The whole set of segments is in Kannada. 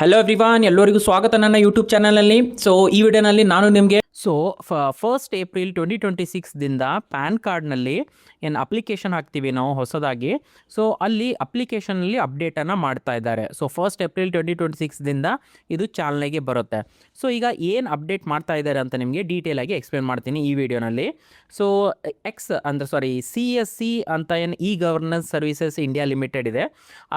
ಹಲೋ ಎವ್ರಿವಾನ್, ಎಲ್ಲರಿಗೂ ಸ್ವಾಗತ ನನ್ನ ಯೂಟ್ಯೂಬ್ ಚಾನಲಲ್ಲಿ. ಸೊ ಈ ವಿಡಿಯೋನಲ್ಲಿ ನಾನು ನಿಮಗೆ ಫಸ್ಟ್ ಏಪ್ರಿಲ್ 2026ದಿಂದ ಪ್ಯಾನ್ ಕಾರ್ಡ್ನಲ್ಲಿ ಏನು ಅಪ್ಲಿಕೇಶನ್ ಹಾಕ್ತೀವಿ ನಾವು ಹೊಸದಾಗಿ, ಸೊ ಅಲ್ಲಿ ಅಪ್ಲಿಕೇಶನಲ್ಲಿ ಅಪ್ಡೇಟನ್ನು ಮಾಡ್ತಾ ಇದ್ದಾರೆ. ಸೊ ಫಸ್ಟ್ ಏಪ್ರಿಲ್ 2026ದಿಂದ ಇದು ಚಾಲನೆಗೆ ಬರುತ್ತೆ. ಸೊ ಈಗ ಏನು ಅಪ್ಡೇಟ್ ಮಾಡ್ತಾ ಇದ್ದಾರೆ ಅಂತ ನಿಮಗೆ ಡೀಟೇಲಾಗಿ ಎಕ್ಸ್ಪ್ಲೇನ್ ಮಾಡ್ತೀನಿ ಈ ವಿಡಿಯೋನಲ್ಲಿ. ಸೊ CSC ಅಂತ ಏನು E governance services India limited ಇದೆ,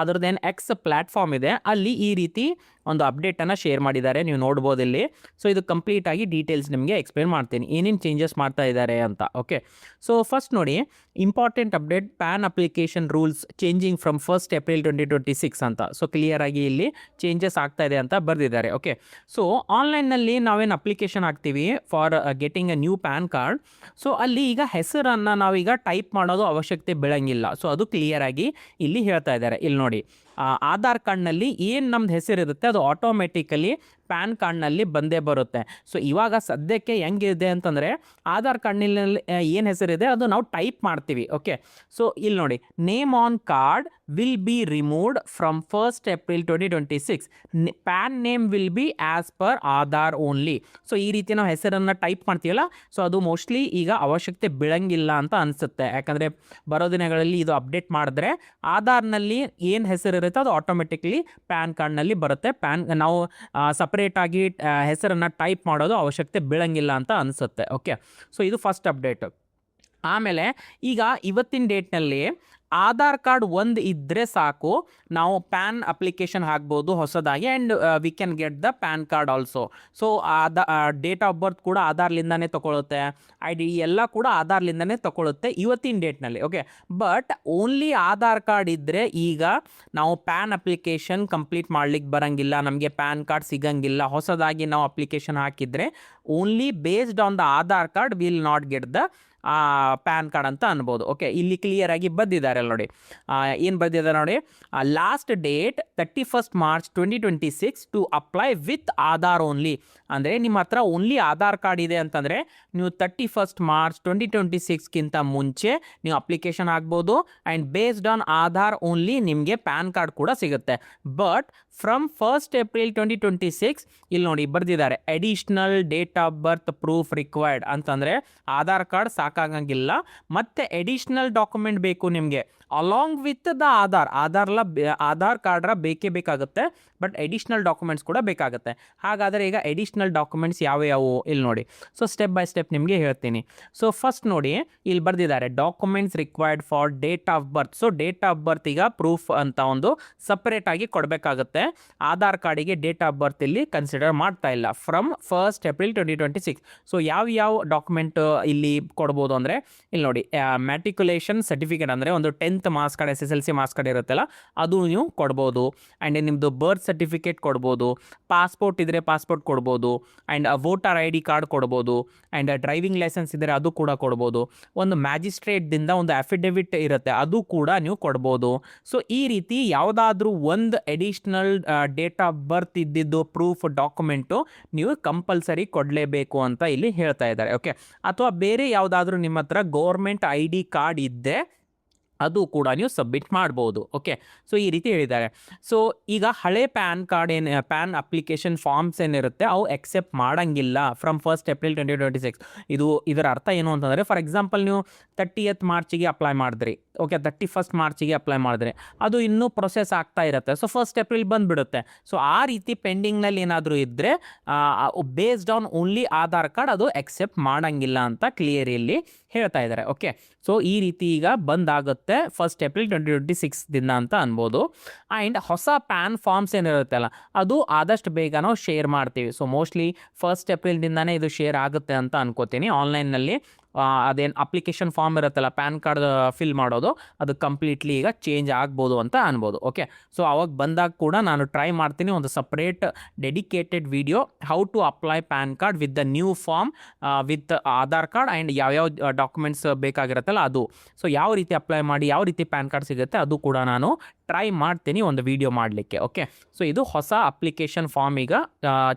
ಅದರದ್ದು ಏನು ಎಕ್ಸ್ ಪ್ಲ್ಯಾಟ್ಫಾರ್ಮ್ ಇದೆ, ಅಲ್ಲಿ ಈ ರೀತಿ ಒಂದು ಅಪ್ಡೇಟನ್ನು ಶೇರ್ ಮಾಡಿದ್ದಾರೆ, ನೀವು ನೋಡ್ಬೋದು ಇಲ್ಲಿ. ಸೊ ಇದು ಕಂಪ್ಲೀಟಾಗಿ ಡೀಟೇಲ್ಸ್ ನಿಮಗೆ ಎಕ್ಸ್ಪ್ಲೇನ್ ಮಾಡ್ತೀನಿ ಏನೇನು ಚೇಂಜಸ್ ಮಾಡ್ತಾ ಇದ್ದಾರೆ ಅಂತ. ಓಕೆ, ಸೊ ಫಸ್ಟ್ ನೋಡಿ, important update PAN application rules changing from first April 2026 ಅಂತ. ಸೊ ಕ್ಲಿಯರಾಗಿ ಇಲ್ಲಿ ಚೇಂಜಸ್ ಆಗ್ತಾ ಇದೆ ಅಂತ ಬರೆದಿದ್ದಾರೆ. ಓಕೆ, ಸೊ ಆನ್ಲೈನ್ನಲ್ಲಿ ನಾವೇನು ಅಪ್ಲಿಕೇಶನ್ ಹಾಕ್ತೀವಿ for getting A new PAN card, so ಅಲ್ಲಿ ಈಗ ಹೆಸರನ್ನು ನಾವೀಗ ಟೈಪ್ ಮಾಡೋದು ಅವಶ್ಯಕತೆ ಬೀಳಂಗಿಲ್ಲ. ಸೊ ಅದು ಕ್ಲಿಯರಾಗಿ ಇಲ್ಲಿ ಹೇಳ್ತಾ ಇದ್ದಾರೆ. ಇಲ್ಲಿ ನೋಡಿ, ಆಧಾರ್ ಕಾರ್ಡ್ನಲ್ಲಿ ಏನು ನಮ್ದು ಹೆಸರಿರುತ್ತೆ ಅದು ಆಟೋಮೆಟಿಕಲಿ ಪ್ಯಾನ್ ಕಾರ್ಡ್ನಲ್ಲಿ ಬಂದೇ ಬರುತ್ತೆ. ಸೊ ಇವಾಗ ಸದ್ಯಕ್ಕೆ ಹೆಂಗಿದೆ ಅಂತಂದರೆ, ಆಧಾರ್ ಕಾರ್ಡ್ನಲ್ಲಿ ಏನು ಹೆಸರಿದೆ ಅದು ನಾವು ಟೈಪ್ ಮಾಡ್ತೀವಿ. ಓಕೆ, ಸೊ ಇಲ್ಲಿ ನೋಡಿ, name on card will be removed from first April 2026. PAN name will be as per Aadhaar only. So ಈ ರೀತಿ ನಾವು ಹೆಸರನ್ನು ಟೈಪ್ ಮಾಡ್ತೀವಲ್ಲ, ಸೊ ಅದು ಮೋಸ್ಟ್ಲಿ ಈಗ ಅವಶ್ಯಕತೆ ಬೀಳಂಗಿಲ್ಲ ಅಂತ ಅನಿಸುತ್ತೆ. ಯಾಕಂದರೆ ಬರೋ ದಿನಗಳಲ್ಲಿ ಇದು ಅಪ್ಡೇಟ್ ಮಾಡಿದ್ರೆ ಆಧಾರ್ನಲ್ಲಿ ಏನು ಹೆಸರಿರುತ್ತೆ ಅದು ಆಟೋಮೆಟಿಕ್ಲಿ ಪ್ಯಾನ್ ಕಾರ್ಡ್ನಲ್ಲಿ ಬರುತ್ತೆ. ನಾವು ಸಪ್ರೇಟಾಗಿ ಹೆಸರನ್ನು ಟೈಪ್ ಮಾಡೋದು ಅವಶ್ಯಕತೆ ಬೀಳಂಗಿಲ್ಲ ಅಂತ ಅನಿಸುತ್ತೆ. ಓಕೆ, ಸೊ ಇದು ಫಸ್ಟ್ ಅಪ್ಡೇಟ್. ಆಮೇಲೆ ಈಗ ಇವತ್ತಿನ ಡೇಟ್ನಲ್ಲಿ ಆಧಾರ್ ಕಾರ್ಡ್ ಒಂದು ಇದ್ದರೆ ಸಾಕು, ನಾವು ಪ್ಯಾನ್ ಅಪ್ಲಿಕೇಶನ್ ಹಾಕ್ಬೋದು ಹೊಸದಾಗಿ, and we can get the PAN card also. So date of birth ಕೂಡ ಆಧಾರ್ಲಿಂದನೇ ತೊಗೊಳುತ್ತೆ, ID ಎಲ್ಲ ಕೂಡ ಆಧಾರ್ಲಿಂದನೇ ತೊಗೊಳುತ್ತೆ ಇವತ್ತಿನ ಡೇಟ್ನಲ್ಲಿ. Okay, but only Aadhaar card ಇದ್ದರೆ ಈಗ ನಾವು ಪ್ಯಾನ್ ಅಪ್ಲಿಕೇಶನ್ ಕಂಪ್ಲೀಟ್ ಮಾಡ್ಲಿಕ್ಕೆ ಬರೋಂಗಿಲ್ಲ, ನಮಗೆ ಪ್ಯಾನ್ ಕಾರ್ಡ್ ಸಿಗಂಗಿಲ್ಲ. ಹೊಸದಾಗಿ ನಾವು ಅಪ್ಲಿಕೇಶನ್ ಹಾಕಿದರೆ only based on the Aadhaar card will not get the PAN card ಅಂತ ಅನ್ಬೋದು. ಓಕೆ, ಇಲ್ಲಿ ಕ್ಲಿಯರಾಗಿ ಬಂದಿದ್ದಾರೆ ನೋಡಿ, ಏನು ಬಂದಿದ್ದಾರೆ ನೋಡಿ, last date 31st March 2026 to apply with Aadhaar only. ಅಂದರೆ ನಿಮ್ಮ ಹತ್ರ ಓನ್ಲಿ ಆಧಾರ್ ಕಾರ್ಡ್ ಇದೆ ಅಂತಂದರೆ ನೀವು 31st March 2026ಗಿಂತ ಮುಂಚೆ ನೀವು ಅಪ್ಲಿಕೇಶನ್ ಆಗ್ಬೋದು, and based on Aadhaar only ನಿಮಗೆ ಪ್ಯಾನ್ ಕಾರ್ಡ್ ಕೂಡ ಸಿಗುತ್ತೆ. ಬಟ್ ಫ್ರಮ್ ಫಸ್ಟ್ ಏಪ್ರಿಲ್ 2026 ಇಲ್ಲಿ ನೋಡಿ ಬರ್ದಿದ್ದಾರೆ, additional date of birth proof required ಅಂತಂದರೆ ಆಧಾರ್ ಕಾರ್ಡ್ ಸಾಕಾಗಂಗಿಲ್ಲ, ಮತ್ತು ಎಡಿಷ್ನಲ್ ಡಾಕ್ಯುಮೆಂಟ್ ಬೇಕು ನಿಮಗೆ ಅಲಾಂಗ್ ವಿತ್ ದ ಆಧಾರ್ ಕಾರ್ಡ್ರ ಬೇಕೇ ಬೇಕಾಗುತ್ತೆ, ಬಟ್ ಎಡಿಷ್ನಲ್ ಡಾಕ್ಯುಮೆಂಟ್ಸ್ ಕೂಡ ಬೇಕಾಗುತ್ತೆ. ಹಾಗಾದರೆ ಈಗ ಎಡಿಷ್ನಲ್ ಡಾಕ್ಯುಮೆಂಟ್ಸ್ ಯಾವ್ಯಾವು ಇಲ್ಲಿ ನೋಡಿ. ಸೊ ಸ್ಟೆಪ್ ಬೈ ಸ್ಟೆಪ್ ನಿಮಗೆ ಹೇಳ್ತೀನಿ. ಸೊ ಫಸ್ಟ್ ನೋಡಿ, ಇಲ್ಲಿ ಬರ್ದಿದ್ದಾರೆ documents required for date of birth. So date of ಬರ್ತ್ ಈಗ ಪ್ರೂಫ್ ಅಂತ ಒಂದು ಸಪ್ರೇಟಾಗಿ ಕೊಡಬೇಕಾಗುತ್ತೆ. ಆಧಾರ್ ಕಾರ್ಡಿಗೆ ಡೇಟ್ ಆಫ್ ಬರ್ತ್ ಇಲ್ಲಿ ಕನ್ಸಿಡರ್ ಮಾಡ್ತಾ ಇಲ್ಲ ಫ್ರಮ್ ಫಸ್ಟ್ ಏಪ್ರಿಲ್ 2026. ಸೊ ಯಾವ ಡಾಕ್ಯುಮೆಂಟ್ ಇಲ್ಲಿ ಕೊಡ್ಬೋದು ಅಂದರೆ ಇಲ್ಲಿ ನೋಡಿ, ಮ್ಯಾಟ್ರಿಕ್ಯುಲೇಷನ್ ಸರ್ಟಿಫಿಕೇಟ್ ಅಂದರೆ ಒಂದು 10th marks card, SSLC marks card ಇರುತ್ತಲ್ಲ ಅದು ನೀವು ಕೊಡ್ಬೋದು, ಆ್ಯಂಡ್ ನಿಮ್ಮದು ಬರ್ತ್ ಸರ್ಟಿಫಿಕೇಟ್ ಕೊಡ್ಬೋದು, ಪಾಸ್ಪೋರ್ಟ್ ಇದ್ದರೆ ಪಾಸ್ಪೋರ್ಟ್ ಕೊಡ್ಬೋದು, ಆ್ಯಂಡ್ ವೋಟರ್ ID ಕಾರ್ಡ್ ಕೊಡ್ಬೋದು, ಆ್ಯಂಡ್ ಡ್ರೈವಿಂಗ್ ಲೈಸೆನ್ಸ್ ಇದ್ದರೆ ಅದು ಕೂಡ ಕೊಡ್ಬೋದು. ಒಂದು ಮ್ಯಾಜಿಸ್ಟ್ರೇಟ್ದಿಂದ ಒಂದು ಅಫಿಡವಿಟ್ ಇರುತ್ತೆ ಅದು ಕೂಡ ನೀವು ಕೊಡ್ಬೋದು. ಸೊ ಈ ರೀತಿ ಯಾವುದಾದ್ರೂ ಒಂದು ಎಡಿಷ್ನಲ್ ಡೇಟ್ ಆಫ್ ಬರ್ತ್ ಇದ್ದಿದ್ದು ಪ್ರೂಫ್ ಡಾಕ್ಯುಮೆಂಟು ನೀವು ಕಂಪಲ್ಸರಿ ಕೊಡಲೇಬೇಕು ಅಂತ ಇಲ್ಲಿ ಹೇಳ್ತಾ ಇದ್ದಾರೆ. ಓಕೆ, ಅಥವಾ ಬೇರೆ ಯಾವುದಾದ್ರೂ ನಿಮ್ಮ ಹತ್ರ ಗೌರ್ಮೆಂಟ್ ID ಕಾರ್ಡ್ ಇದ್ದೆ ಅದು ಕೂಡ ನೀವು ಸಬ್ಮಿಟ್ ಮಾಡ್ಬೋದು. ಓಕೆ, ಸೊ ಈ ರೀತಿ ಹೇಳಿದ್ದಾರೆ. ಸೊ ಈಗ ಹಳೆ PAN card PAN application forms ಏನಿರುತ್ತೆ ಅವು ಎಕ್ಸೆಪ್ಟ್ ಮಾಡೋಂಗಿಲ್ಲ ಫ್ರಮ್ ಫಸ್ಟ್ ಏಪ್ರಿಲ್ 2026. ಇದರ ಅರ್ಥ ಏನು ಅಂತಂದರೆ, ಫಾರ್ ಎಕ್ಸಾಂಪಲ್ ನೀವು 30th ಮಾರ್ಚಿಗೆ ಅಪ್ಲೈ ಮಾಡಿದ್ರಿ, ಓಕೆ, 31st ಮಾರ್ಚಿಗೆ ಅಪ್ಲೈ ಮಾಡಿದ್ರೆ ಅದು ಇನ್ನೂ ಪ್ರೊಸೆಸ್ ಆಗ್ತಾ ಇರುತ್ತೆ. ಸೊ ಫಸ್ಟ್ ಏಪ್ರಿಲ್ ಬಂದುಬಿಡುತ್ತೆ. ಸೊ ಆ ರೀತಿ ಪೆಂಡಿಂಗ್ನಲ್ಲಿ ಏನಾದರೂ ಇದ್ದರೆ based on only Aadhaar card ಅದು ಎಕ್ಸೆಪ್ಟ್ ಮಾಡೋಂಗಿಲ್ಲ ಅಂತ ಕ್ಲಿಯರ್ ಇಲ್ಲಿ ಹೇಳ್ತಾ ಇದ್ದಾರೆ. ಓಕೆ, ಸೊ ಈ ರೀತಿ ಈಗ ಬಂದಾಗುತ್ತೆ ಫಸ್ಟ್ ಏಪ್ರಿಲ್ 2026ದಿಂದ ಅಂತ ಅನ್ಬೋದು. ಆ್ಯಂಡ್ ಹೊಸ ಪ್ಯಾನ್ ಫಾರ್ಮ್ಸ್ ಏನಿರುತ್ತಲ್ಲ ಅದು ಆದಷ್ಟು ಬೇಗ ನಾವು ಶೇರ್ ಮಾಡ್ತೀವಿ. ಸೊ ಮೋಸ್ಟ್ಲಿ ಫಸ್ಟ್ ಏಪ್ರಿಲ್ದಿಂದನೇ ಇದು ಶೇರ್ ಆಗುತ್ತೆ ಅಂತ ಅನ್ಕೋತೀನಿ. ಆನ್ಲೈನ್ನಲ್ಲಿ ಅದೇನು ಅಪ್ಲಿಕೇಶನ್ ಫಾರ್ಮ್ ಇರುತ್ತಲ್ಲ ಪ್ಯಾನ್ ಕಾರ್ಡ್ ಫಿಲ್ ಮಾಡೋದು ಅದು ಕಂಪ್ಲೀಟ್ಲಿ ಈಗ ಚೇಂಜ್ ಆಗ್ಬೋದು ಅಂತ ಅನ್ಬೋದು. ಓಕೆ, ಸೊ ಅವಾಗ ಬಂದಾಗ ಕೂಡ ನಾನು ಟ್ರೈ ಮಾಡ್ತೀನಿ ಒಂದು separate dedicated video how to apply PAN card with the new form with Aadhaar card and ಯಾವ್ಯಾವ ಡಾಕ್ಯುಮೆಂಟ್ಸ್ ಬೇಕಾಗಿರುತ್ತಲ್ಲ ಅದು. ಸೊ ಯಾವ ರೀತಿ ಅಪ್ಲೈ ಮಾಡಿ ಯಾವ ರೀತಿ ಪ್ಯಾನ್ ಕಾರ್ಡ್ ಸಿಗುತ್ತೆ ಅದು ಕೂಡ ನಾನು ಟ್ರೈ ಮಾಡ್ತೀನಿ ಒಂದು ವಿಡಿಯೋ ಮಾಡಲಿಕ್ಕೆ. ಓಕೆ, ಸೊ ಇದು ಹೊಸ ಅಪ್ಲಿಕೇಶನ್ ಫಾರ್ಮ್ ಈಗ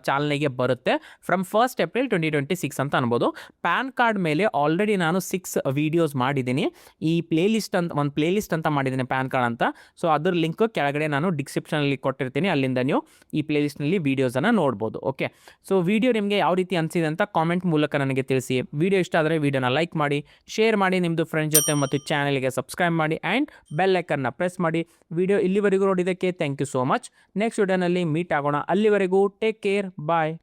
ಚಾಲನೆಗೆ ಬರುತ್ತೆ ಫ್ರಮ್ 1st ಏಪ್ರಿಲ್ 2026 ಅಂತ ಅನ್ಬೋದು. ಪ್ಯಾನ್ ಕಾರ್ಡ್ ಮೇಲೆ ಆಲ್ರೆಡಿ ನಾನು 6 ವೀಡಿಯೋಸ್ ಮಾಡಿದ್ದೀನಿ. ಈ ಒಂದು ಪ್ಲೇಲಿಸ್ಟ್ ಅಂತ ಮಾಡಿದ್ದೀನಿ ಪ್ಯಾನ್ ಕಾರ್ಡ್ ಅಂತ. ಸೊ ಅದ್ರ ಲಿಂಕ್ ಕೆಳಗಡೆ ನಾನು ಡಿಸ್ಕ್ರಿಪ್ಷನಲ್ಲಿ ಕೊಟ್ಟಿರ್ತೀನಿ, ಅಲ್ಲಿಂದ ನೀವು ಈ ಪ್ಲೇಲಿಸ್ಟ್ನಲ್ಲಿ ವೀಡಿಯೋಸನ್ನು ನೋಡ್ಬೋದು. ಓಕೆ, ಸೊ ವಿಡಿಯೋ ನಿಮಗೆ ಯಾವ ರೀತಿ ಅನಿಸಿದೆ ಅಂತ ಕಾಮೆಂಟ್ ಮೂಲಕ ನನಗೆ ತಿಳಿಸಿ. ವಿಡಿಯೋ ಇಷ್ಟ ಆದರೆ ವಿಡಿಯೋನ ಲೈಕ್ ಮಾಡಿ, ಶೇರ್ ಮಾಡಿ ನಿಮ್ಮದು ಫ್ರೆಂಡ್ಸ್ ಜೊತೆ, ಮತ್ತು ಚಾನಲ್ಗೆ ಸಬ್ಸ್ಕ್ರೈಬ್ ಮಾಡಿ ಆ್ಯಂಡ್ ಬೆಲ್ ಐಕನ್ನ ಪ್ರೆಸ್ ಮಾಡಿ. ವಿಡಿಯೋ ಇಲ್ಲಿವರೆಗೂ ನೋಡಿದ್ದಕ್ಕೆ thank you so much. Next ವಿಡಿಯೋನಲ್ಲಿ ಮೀಟ್ ಆಗೋಣ. ಅಲ್ಲಿವರೆಗೂ ಟೇಕ್ ಕೇರ್, ಬಾಯ್.